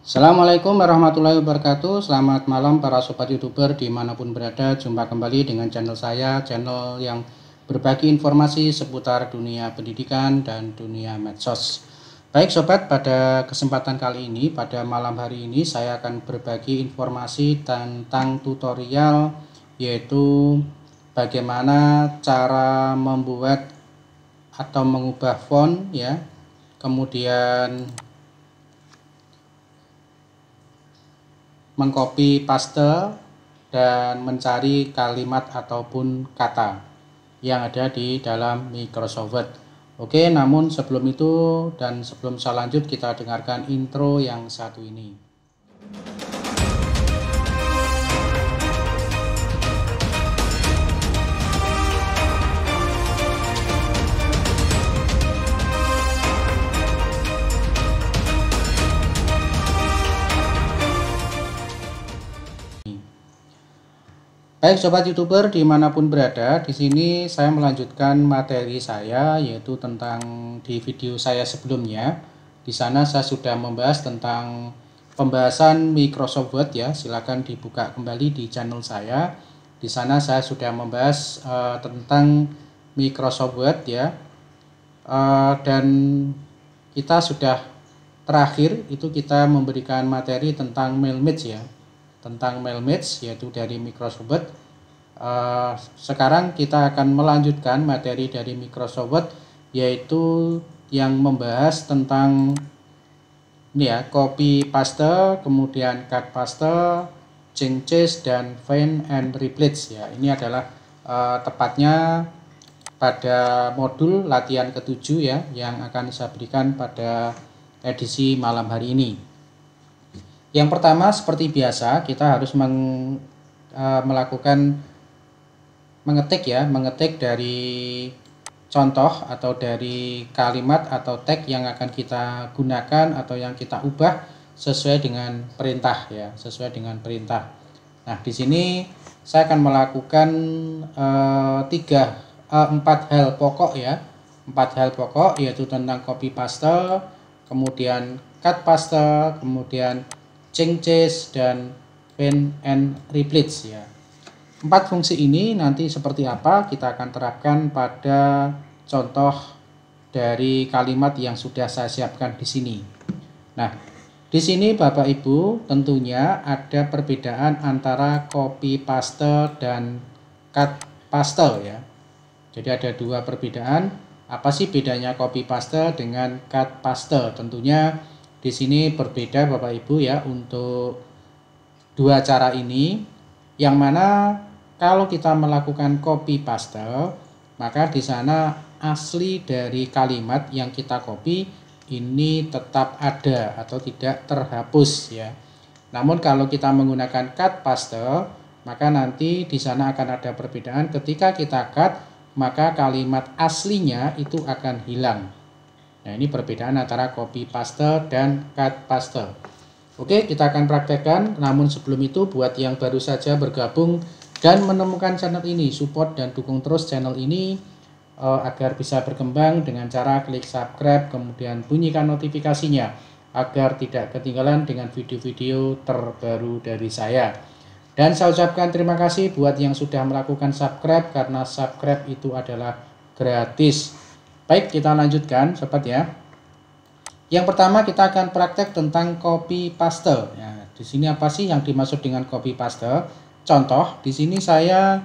Assalamualaikum warahmatullahi wabarakatuh. Selamat malam para sobat youtuber dimanapun berada. Jumpa kembali dengan channel saya, channel yang berbagi informasi seputar dunia pendidikan dan dunia medsos. Baik sobat, pada kesempatan kali ini, pada malam hari ini saya akan berbagi informasi tentang tutorial, yaitu bagaimana cara membuat atau mengubah font ya, kemudian mengcopy paste dan mencari kalimat ataupun kata yang ada di dalam Microsoft Word. Oke, namun sebelum itu dan sebelum saya lanjut, kita dengarkan intro yang satu ini. Baik sobat youtuber dimanapun berada, di sini saya melanjutkan materi saya, yaitu tentang di video saya sebelumnya. Di sana saya sudah membahas tentang pembahasan Microsoft Word ya. Silakan dibuka kembali di channel saya. Di sana saya sudah membahas tentang Microsoft Word ya. Dan kita sudah terakhir itu kita memberikan materi tentang Mailmatch ya. Tentang Mailmatch yaitu dari Microsoft Word. Sekarang kita akan melanjutkan materi dari Microsoft Word, yaitu yang membahas tentang ini ya, copy paste, kemudian cut paste, changes, dan find and replace ya. Ini adalah tepatnya pada modul latihan ke-7 ya, yang akan saya berikan pada edisi malam hari ini. Yang pertama, seperti biasa, kita harus mengetik dari contoh atau dari kalimat atau tag yang akan kita gunakan atau yang kita ubah sesuai dengan perintah ya, sesuai dengan perintah. Nah, di sini saya akan melakukan 4 hal pokok ya. 4 hal pokok yaitu tentang copy paste, kemudian cut paste, kemudian changes, dan find and replace ya. 4 fungsi ini nanti seperti apa kita akan terapkan pada contoh dari kalimat yang sudah saya siapkan di sini. Nah, di sini Bapak Ibu tentunya ada perbedaan antara copy paste dan cut paste ya. Jadi ada 2 perbedaan. Apa sih bedanya copy paste dengan cut paste? Tentunya di sini berbeda Bapak Ibu ya untuk 2 cara ini, yang mana kalau kita melakukan copy paste, maka di sana asli dari kalimat yang kita copy ini tetap ada atau tidak terhapus ya. Namun kalau kita menggunakan cut paste, maka nanti di sana akan ada perbedaan. Ketika kita cut, maka kalimat aslinya itu akan hilang. Nah, ini perbedaan antara copy paste dan cut paste. Oke, kita akan praktekkan. Namun sebelum itu, buat yang baru saja bergabung dan menemukan channel ini, support dan dukung terus channel ini agar bisa berkembang dengan cara klik subscribe, kemudian bunyikan notifikasinya agar tidak ketinggalan dengan video-video terbaru dari saya. Dan saya ucapkan terima kasih buat yang sudah melakukan subscribe, karena subscribe itu adalah gratis. Baik, kita lanjutkan sobat ya. Yang pertama kita akan praktek tentang copy paste. Ya, di sini apa sih yang dimaksud dengan copy paste? Contoh, di sini saya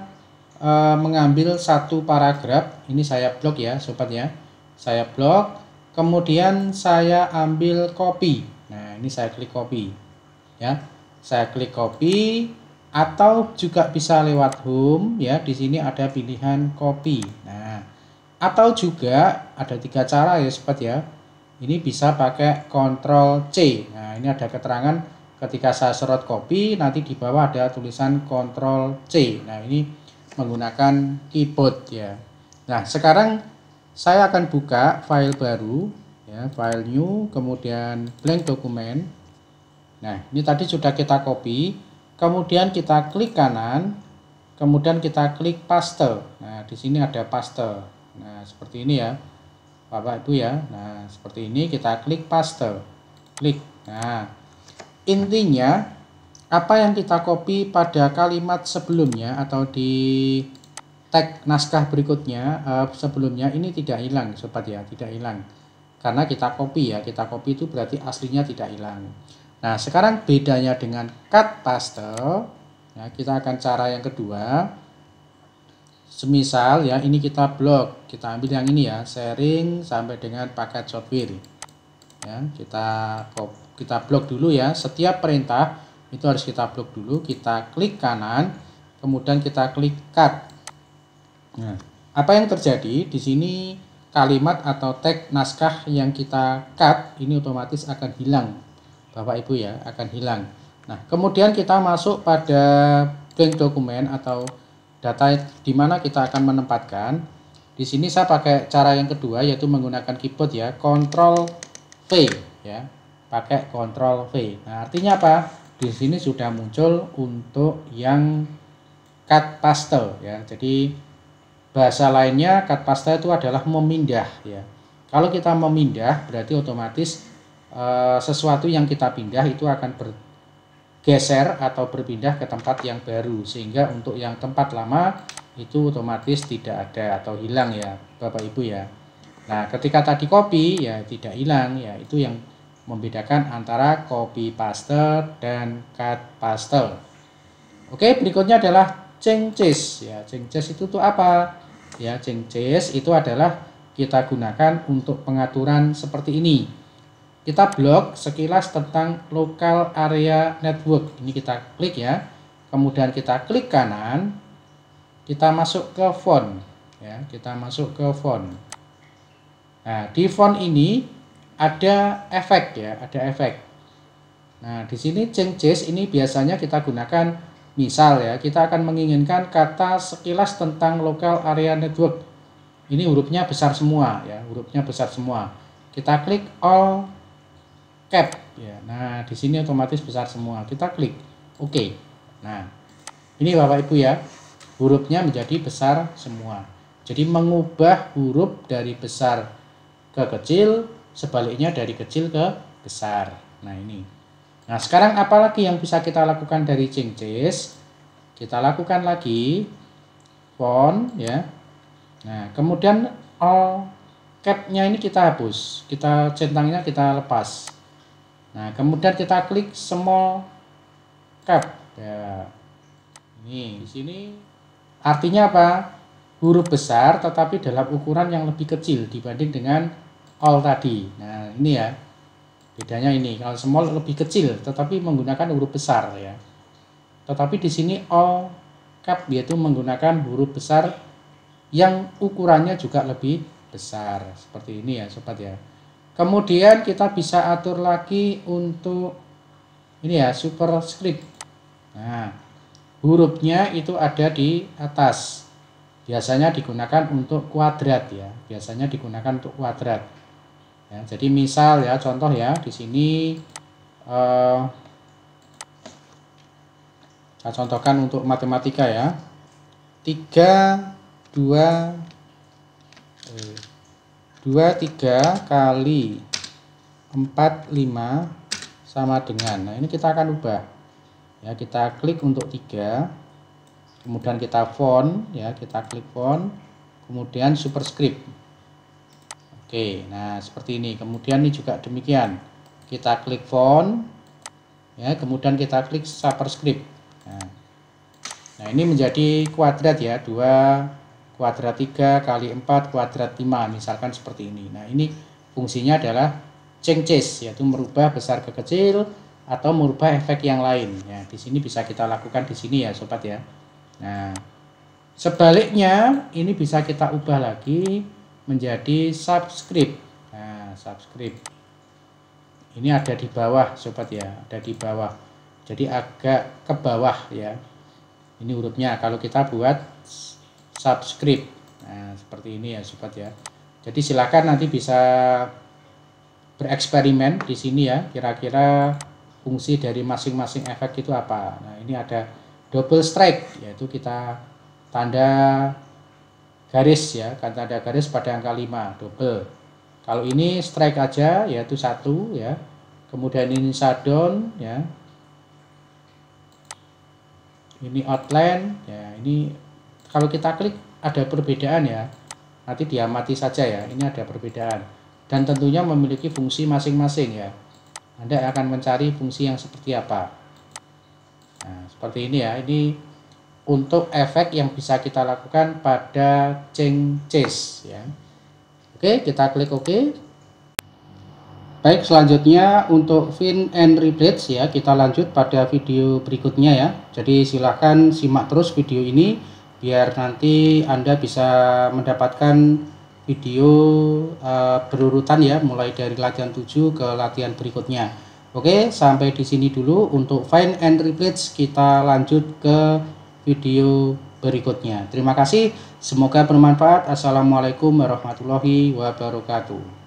mengambil 1 paragraf. Ini saya blok ya sobat ya. Saya blok, kemudian saya ambil copy. Nah, ini saya klik copy. Ya, saya klik copy, atau juga bisa lewat home ya. Di sini ada pilihan copy. Nah, atau juga ada 3 cara ya sobat ya. Ini bisa pakai Ctrl C. Nah, ini ada keterangan ketika saya serot copy, nanti di bawah ada tulisan Ctrl C. Nah, ini menggunakan keyboard ya. Nah, sekarang saya akan buka file baru ya, file new, kemudian blank document. Nah, ini tadi sudah kita copy, kemudian kita klik kanan, kemudian kita klik paste. Nah, di sini ada paste. Nah, seperti ini ya Bapak Ibu ya. Nah, seperti ini kita klik paste. Klik. Nah, intinya apa yang kita copy pada kalimat sebelumnya atau di tag naskah berikutnya sebelumnya ini tidak hilang sobat ya, tidak hilang karena kita copy ya, kita copy itu berarti aslinya tidak hilang. Nah sekarang bedanya dengan cut paste ya, kita akan cara yang kedua. Semisal ya ini kita blok, kita ambil yang ini ya, sharing sampai dengan paket software ya, kita blok dulu ya, setiap perintah itu harus kita blok dulu, kita klik kanan, kemudian kita klik cut. Nah, apa yang terjadi di sini kalimat atau tag naskah yang kita cut ini otomatis akan hilang, Bapak Ibu ya, akan hilang. Nah, kemudian kita masuk pada blank dokumen atau data di mana kita akan menempatkan. Di sini saya pakai cara yang kedua yaitu menggunakan keyboard ya, Ctrl V ya, pakai Ctrl V. Nah, artinya apa? Di sini sudah muncul untuk yang cut paste ya. Jadi bahasa lainnya cut paste itu adalah memindah ya. Kalau kita memindah berarti otomatis sesuatu yang kita pindah itu akan bergeser atau berpindah ke tempat yang baru, sehingga untuk yang tempat lama itu otomatis tidak ada atau hilang ya Bapak Ibu ya. Nah ketika tadi copy ya tidak hilang ya, itu yang membedakan antara copy paste dan cut paste. Oke, berikutnya adalah changes ya. Changes itu tuh apa? Ya, changes itu adalah kita gunakan untuk pengaturan seperti ini. Kita blok sekilas tentang local area network. Ini kita klik ya. Kemudian kita klik kanan. Kita masuk ke font ya, kita masuk ke font. Nah, di font ini ada efek ya, ada efek. Nah, di sini changes ini biasanya kita gunakan, misal ya, kita akan menginginkan kata sekilas tentang local area network. Ini hurufnya besar semua ya, hurufnya besar semua. Kita klik all cap ya. Nah, di sini otomatis besar semua. Kita klik oke. Nah, ini Bapak Ibu ya, hurufnya menjadi besar semua. Jadi mengubah huruf dari besar ke kecil, sebaliknya dari kecil ke besar. Nah ini. Nah sekarang apalagi yang bisa kita lakukan dari changes? Kita lakukan lagi font ya. Nah kemudian all cap-nya ini kita hapus, kita centangnya kita lepas. Nah kemudian kita klik small cap ya. Ini di sini artinya apa? Huruf besar tetapi dalam ukuran yang lebih kecil dibanding dengan all tadi. Nah ini ya bedanya, ini kalau small lebih kecil tetapi menggunakan huruf besar ya, tetapi di sini all cap yaitu menggunakan huruf besar yang ukurannya juga lebih besar seperti ini ya sobat ya. Kemudian kita bisa atur lagi untuk ini ya, superscript. Nah hurufnya itu ada di atas, biasanya digunakan untuk kuadrat ya, biasanya digunakan untuk kuadrat. Ya, jadi misal ya contoh ya di sini saya contohkan untuk matematika ya, 3 3 kali 4 5 sama dengan, nah ini kita akan ubah ya, kita klik untuk 3, kemudian kita font ya, kita klik font, kemudian superscript. Oke, nah seperti ini. Kemudian ini juga demikian. Kita klik font, ya, kemudian kita klik superscript. Nah ini menjadi kuadrat ya, 2 kuadrat 3 kali 4 kuadrat 5, misalkan seperti ini. Nah ini fungsinya adalah changes, yaitu merubah besar ke kecil atau merubah efek yang lain. Ya, di sini bisa kita lakukan di sini ya, sobat ya. Nah sebaliknya ini bisa kita ubah lagi menjadi subscript. Nah, subscript ini ada di bawah sobat ya, ada di bawah, jadi agak ke bawah ya, ini hurufnya kalau kita buat subscript. Nah seperti ini ya sobat ya. Jadi silakan nanti bisa bereksperimen di sini ya, kira-kira fungsi dari masing-masing efek itu apa. Nah ini ada double strike, yaitu kita tanda garis ya, kan tanda garis pada angka 5 double. Kalau ini strike aja yaitu 1 ya. kemudian ini shutdown ya, ini outline ya. Ini kalau kita klik ada perbedaan ya, nanti diamati saja ya, ini ada perbedaan dan tentunya memiliki fungsi masing-masing ya. Anda akan mencari fungsi yang seperti apa. Nah, seperti ini ya, ini untuk efek yang bisa kita lakukan pada change chase ya. Oke, kita klik OK. Baik, selanjutnya untuk fin and replace ya, kita lanjut pada video berikutnya ya. Jadi silahkan simak terus video ini biar nanti Anda bisa mendapatkan video berurutan ya, mulai dari latihan 7 ke latihan berikutnya. Oke, sampai di sini dulu untuk find and replace. Kita lanjut ke video berikutnya. Terima kasih, semoga bermanfaat. Assalamualaikum warahmatullahi wabarakatuh.